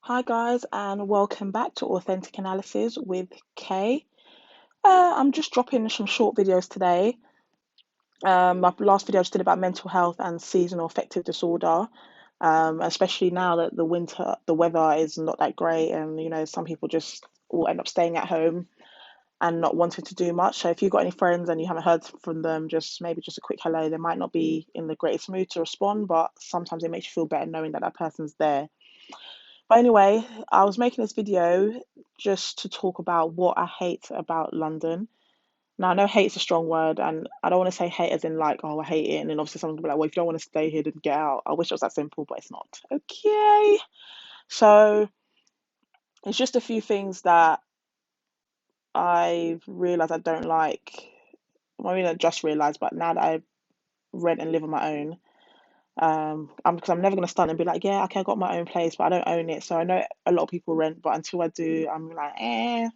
Hi guys, and welcome back to Authentic Analysis with Kay. I'm just dropping some short videos today. My last video I just did about mental health and seasonal affective disorder, especially now that the weather is not that great, and some people just will end up staying at home and not wanting to do much. So if you've got any friends and you haven't heard from them, just a quick hello. They might not be in the greatest mood to respond, but sometimes it makes you feel better knowing that that person's there. But anyway, I was making this video just to talk about what I hate about London. Now, I know hate's a strong word, and I don't want to say hate as in like, oh, I hate it. And then obviously someone will be like, well, if you don't want to stay here, then get out. I wish it was that simple, but it's not. Okay. So it's just a few things that I've realized I don't like. Well, I mean, I just realized, but now that I rent and live on my own, because I'm never gonna start and be like, yeah, okay, I got my own place, but I don't own it. So I know a lot of people rent, but until I do, I'm like, yeah,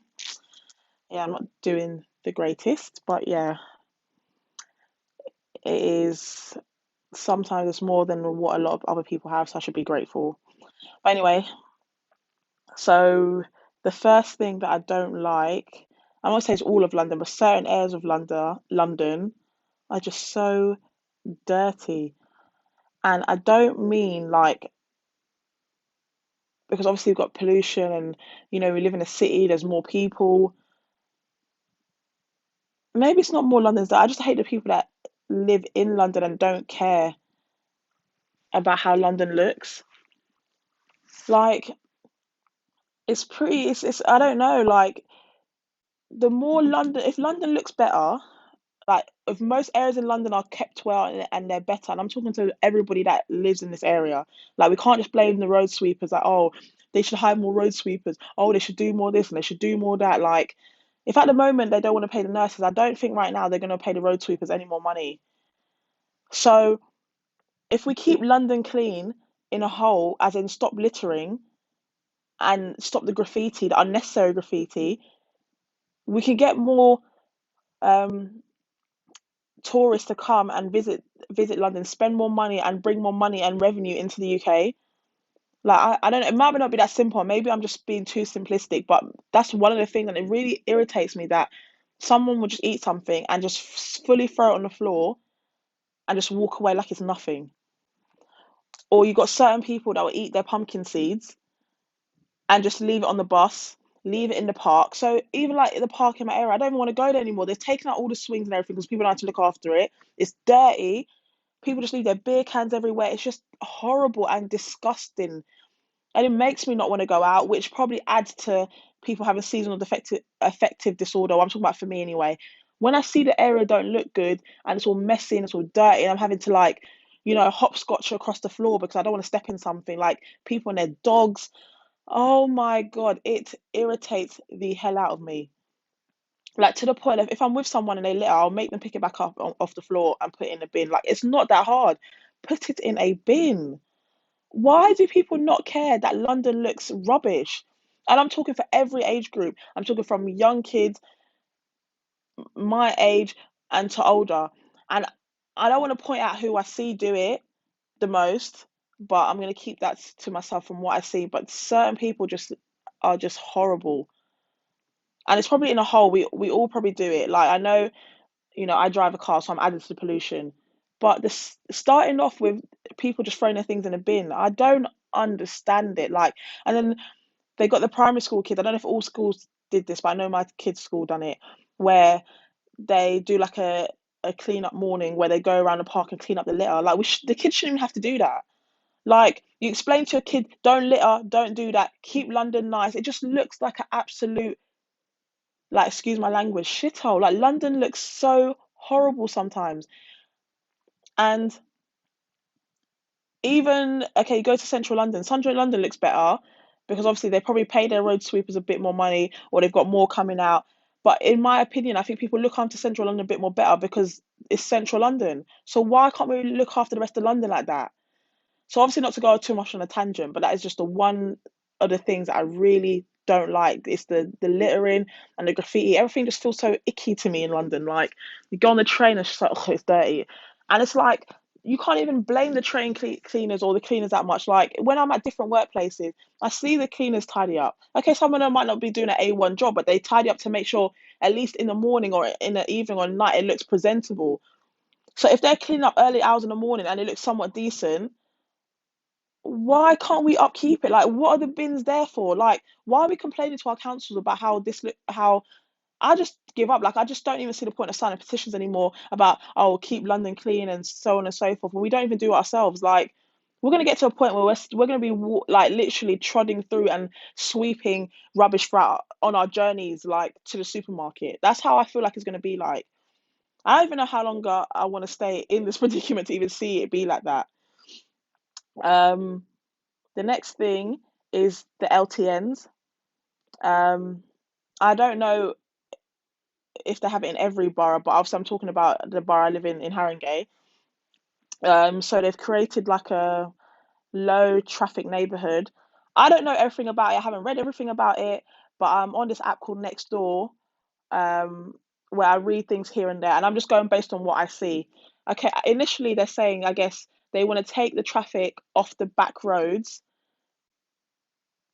I'm not doing the greatest. But yeah, it is sometimes it's more than what a lot of other people have, so I should be grateful. But anyway, so the first thing that I don't like, I won't say it's all of London, but certain areas of London are just so dirty. And I don't mean like because obviously we've got pollution and we live in a city, there's more people. Maybe it's not more Londoners that I just hate the people that live in London and don't care about how London looks. Like it's I don't know, like the more London if London looks better, like if most areas in London are kept well and they're better, and I'm talking to everybody that lives in this area, like we can't just blame the road sweepers like, oh, they should hire more road sweepers, oh, they should do more this and they should do more that. Like if at the moment they don't want to pay the nurses, I don't think right now they're going to pay the road sweepers any more money. So if we keep London clean in a whole, as in stop littering and stop the graffiti, the unnecessary graffiti, we can get more um, tourists to come and visit London, spend more money and bring more money and revenue into the UK. Like I don't know, it might not be that simple. Maybe I'm just being too simplistic, but that's one of the things that it really irritates me that someone will just eat something and just fully throw it on the floor and just walk away like it's nothing. Or you got certain people that will eat their pumpkin seeds and just leave it on the bus, leave it in the park. So even like in the park in my area, I don't even want to go there anymore. They've taken out all the swings and everything because people don't have to look after it. It's dirty. People just leave their beer cans everywhere. It's just horrible and disgusting. And it makes me not want to go out, which probably adds to people having seasonal defective affective disorder. I'm talking about for me anyway. When I see the area don't look good and it's all messy and it's all dirty, and I'm having to like, hopscotch across the floor because I don't want to step in something, like people and their dogs. Oh my God, it irritates the hell out of me. Like to the point of if I'm with someone and they litter, I'll make them pick it back up off the floor and put it in the bin. Like it's not that hard. Put it in a bin. Why do people not care that London looks rubbish? And I'm talking for every age group. I'm talking from young kids, my age, and to older. And I don't want to point out who I see do it the most, but I'm going to keep that to myself from what I see. But certain people just are just horrible. And it's probably in a whole, we all probably do it. Like I know, I drive a car, so I'm adding to the pollution. But starting off with people just throwing their things in a bin, I don't understand it. Like, and then they got the primary school kids. I don't know if all schools did this, but I know my kids' school done it, where they do like a clean up morning where they go around the park and clean up the litter. Like, the kids shouldn't even have to do that. Like, you explain to a kid, don't litter, don't do that, keep London nice. It just looks like an absolute, like, excuse my language, shithole. Like, London looks so horrible sometimes. And even okay, you go to central London. Central London looks better because obviously they probably pay their road sweepers a bit more money or they've got more coming out. But in my opinion, I think people look after central London a bit more better because it's central London. So why can't we look after the rest of London like that? So obviously not to go too much on a tangent, but that is just the one of the things that I really don't like. It's the littering and the graffiti. Everything just feels so icky to me in London. Like you go on the train and it's just like, oh, it's dirty. And it's like you can't even blame the train cleaners or the cleaners that much. Like when I'm at different workplaces, I see the cleaners tidy up. Okay, some of them might not be doing an A1 job, but they tidy up to make sure at least in the morning or in the evening or night it looks presentable. So if they're cleaning up early hours in the morning and it looks somewhat decent, why can't we upkeep it? Like, what are the bins there for? Like, why are we complaining to our councils about how this look, how I just give up. Like, I just don't even see the point of signing petitions anymore about, oh, keep London clean and so on and so forth. When we don't even do it ourselves. Like, we're going to get to a point where we're going to be like literally trotting through and sweeping rubbish on our journeys, like to the supermarket. That's how I feel like it's going to be like. I don't even know how longer I want to stay in this predicament to even see it be like that. Um, the next thing is the LTNs. Um, I don't know if they have it in every borough, but obviously I'm talking about the borough I live in Haringey. So they've created like a low traffic neighborhood. I don't know everything about it. I haven't read everything about it, but I'm on this app called Nextdoor, um, where I read things here and there, and I'm just going based on what I see. Okay, initially they're saying, I guess they want to take the traffic off the back roads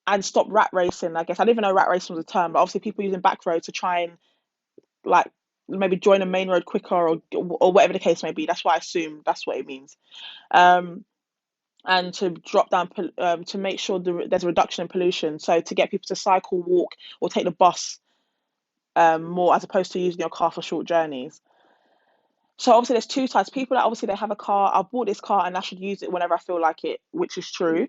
and stop rat racing. I guess I didn't even know rat racing was a term, but obviously people using back roads to try and like maybe join a main road quicker or whatever the case may be. That's what I assume that's what it means. Um, and to drop down to make sure there's a reduction in pollution. So to get people to cycle, walk, or take the bus more as opposed to using your car for short journeys. So obviously there's two types. People that obviously they have a car. I bought this car and I should use it whenever I feel like it, which is true.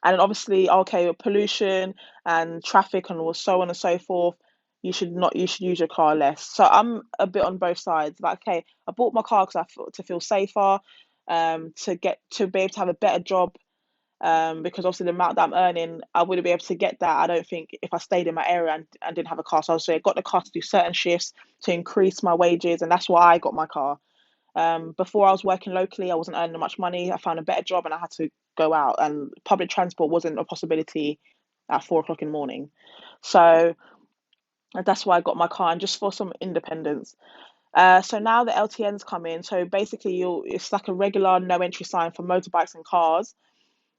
And then obviously, okay, pollution and traffic and so on and so forth. You should use your car less. So I'm a bit on both sides. Like, okay, I bought my car because I feel to feel safer, to be able to have a better job. Because obviously the amount that I'm earning, I wouldn't be able to get that. I don't think if I stayed in my area and didn't have a car. So obviously I got the car to do certain shifts to increase my wages, and that's why I got my car. Before I was working locally, I wasn't earning much money. I found a better job and I had to go out, and public transport wasn't a possibility at 4 o'clock in the morning. So that's why I got my car and just for some independence. So now the LTNs come in. So basically, it's like a regular no entry sign for motorbikes and cars,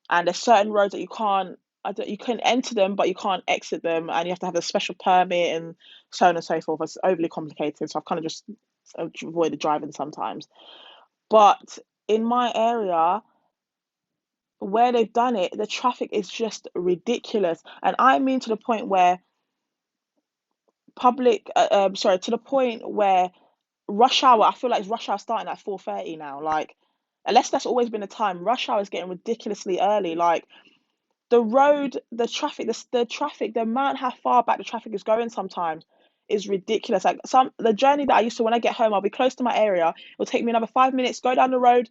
and there's certain roads that you can enter them, but you can't exit them, and you have to have a special permit and so on and so forth. It's overly complicated, so I've kind of just avoided driving sometimes. But in my area, where they've done it, the traffic is just ridiculous. And I mean to the point where to the point where rush hour, I feel like rush hour starting at 4:30 now. Like, unless that's always been the time, rush hour is getting ridiculously early. Like, the road, the traffic, the amount how far back the traffic is going sometimes is ridiculous. Like the journey that I used to when I get home, I'll be close to my area. It'll take me another 5 minutes, go down the road,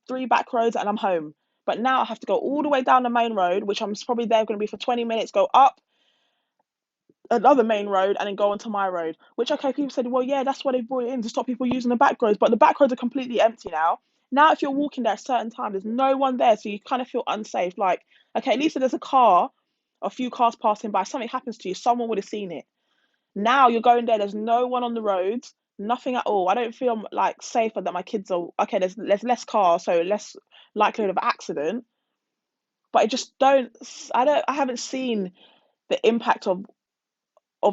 three back roads, and I'm home. But now I have to go all the way down the main road, which I'm probably there going to be for 20 minutes, go up another main road and then go onto my road. Which okay, people said, well, yeah, that's why they brought it in to stop people using the back roads. But the back roads are completely empty now. Now, if you're walking there at a certain time, there's no one there, so you kind of feel unsafe. Like, okay, at least if there's a few cars passing by, something happens to you, someone would have seen it. Now you're going there, there's no one on the roads, nothing at all. I don't feel like safer that my kids are okay. There's less cars, so less likelihood of accident. But I haven't seen the impact of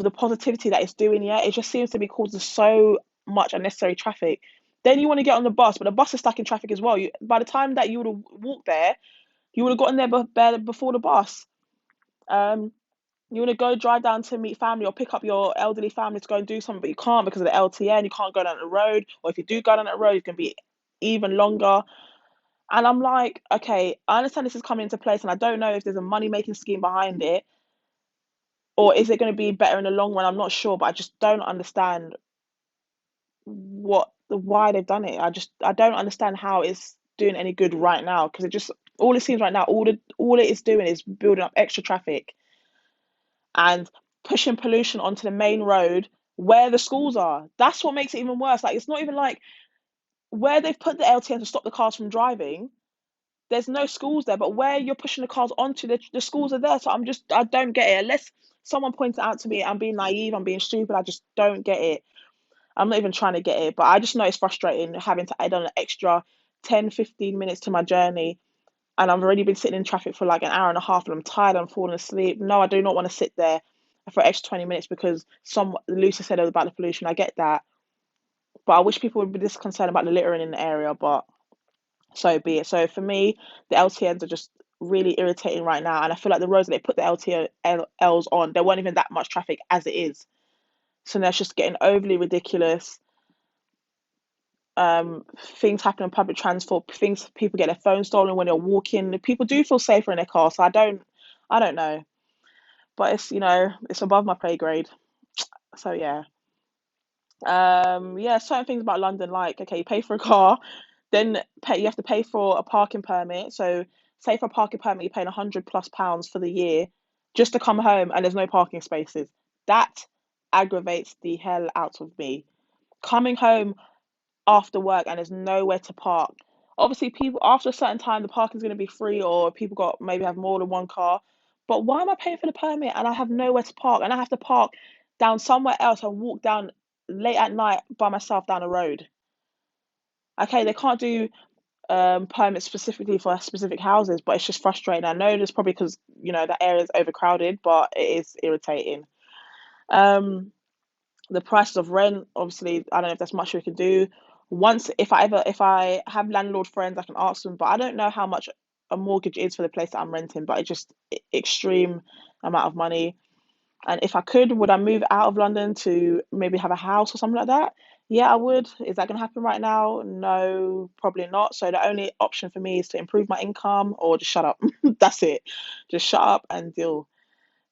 the positivity that it's doing yet. It just seems to be causing so much unnecessary traffic. Then you want to get on the bus, but the bus is stuck in traffic as well. By the time that you would have walked there, you would have gotten there before the bus. Um, you want to go drive down to meet family or pick up your elderly family to go and do something, but you can't because of the LTN. You can't go down the road, or if you do go down that road, it's going to be even longer. And I'm like, okay, I understand this is coming into place, and I don't know if there's a money making scheme behind it, or is it going to be better in the long run? I'm not sure, but I just don't understand why they've done it. I don't understand how it's doing any good right now because all it seems right now, all it is doing is building up extra traffic and pushing pollution onto the main road where the schools are. That's what makes it even worse. Like, it's not even like where they've put the LTN to stop the cars from driving. There's no schools there, but where you're pushing the cars onto, the schools are there. So I don't get it. Unless someone points it out to me, I'm being naive, I'm being stupid. I just don't get it. I'm not even trying to get it, but I just know it's frustrating having to add on an extra 10, 15 minutes to my journey, and I've already been sitting in traffic for like an hour and a half, and I'm tired, I'm falling asleep. No, I do not want to sit there for an extra 20 minutes because some Lucy said about the pollution. I get that, but I wish people would be this concerned about the littering in the area, but so be it. So for me, the LTNs are just really irritating right now, and I feel like the roads that they put the LTLs on, there weren't even that much traffic as it is. So now it's just getting overly ridiculous. Things happen on public transport, things people get their phones stolen when they're walking. People do feel safer in their car, so I don't know. But it's it's above my pay grade. So yeah. Yeah, certain things about London, like okay, you pay for a car, then you have to pay for a parking permit. So say for a parking permit, you're paying £100+ for the year just to come home, and there's no parking spaces. That aggravates the hell out of me. Coming home after work and there's nowhere to park. Obviously, people after a certain time, the parking's going to be free, or people got maybe have more than one car. But why am I paying for the permit and I have nowhere to park, and I have to park down somewhere else and walk down late at night by myself down the road? Okay, they can't do permits specifically for specific houses, but it's just frustrating. I know there's probably because that area is overcrowded, but it is irritating. Um, the prices of rent, obviously, I don't know if there's much we can do. Once, if I have landlord friends, I can ask them, but I don't know how much a mortgage is for the place that I'm renting, but it's just extreme amount of money. And if I could, would I move out of London to maybe have a house or something like that? Yeah, I would. Is that going to happen right now? No, probably not. So the only option for me is to improve my income or just shut up. That's it. Just shut up and deal.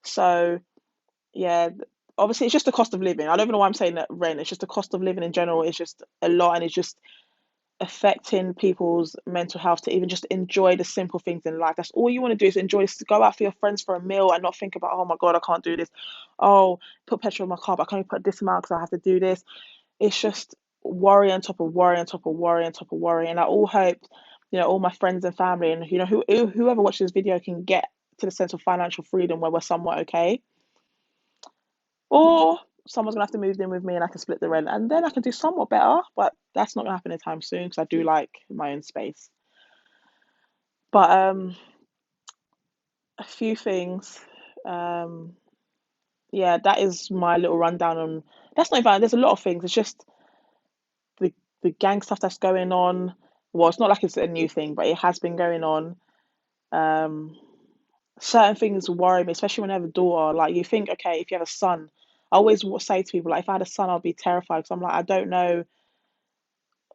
So yeah, obviously it's just the cost of living. I don't even know why I'm saying that rent. It's just the cost of living in general. It's just a lot, and it's just affecting people's mental health to even just enjoy the simple things in life. That's all you want to do is enjoy, go out for your friends for a meal and not think about, oh my God, I can't do this. Oh, put petrol in my car, but I can only put this amount because I have to do this. It's just worry on top of worry on top of worry on top of worry. And I all hope, all my friends and family and whoever watches this video can get to the sense of financial freedom where we're somewhat okay. Or someone's gonna have to move in with me and I can split the rent and then I can do somewhat better, but that's not gonna happen anytime soon because I do like my own space. But a few things. Um yeah, that is my little rundown on that's not even there's a lot of things. It's just the gang stuff that's going on. Well, it's not like it's a new thing, but it has been going on. Um Certain things worry me, especially when I have a daughter. Like you think, okay, if you have a son, I always say to people, like if I had a son, I'd be terrified because I'm like, I don't know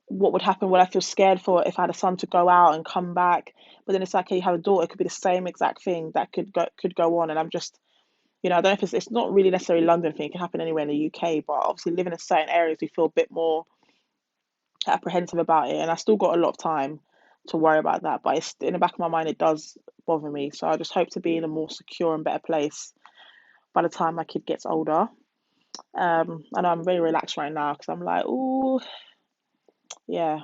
what would happen. Would I feel scared for if I had a son to go out and come back? But then it's like, hey, you have a daughter, it could be the same exact thing that could go on. And I'm just, I don't know if it's not really necessarily a London thing. It can happen anywhere in the UK, but obviously living in certain areas, we feel a bit more apprehensive about it. And I still got a lot of time to worry about that, but it's in the back of my mind, it does bother me. So I just hope to be in a more secure and better place by the time my kid gets older. And I'm very relaxed right now because I'm like, oh, yeah.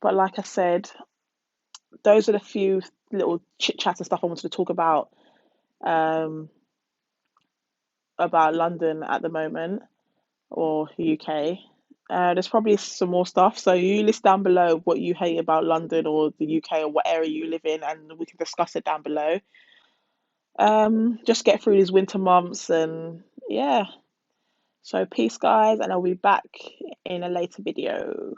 But like I said, those are the few little chit chats and stuff I wanted to talk um, about London at the moment or UK. There's probably some more stuff. So you list down below what you hate about London or the UK or what area you live in, and we can discuss it down below. Just get through these winter months, and yeah. So peace, guys, and I'll be back in a later video.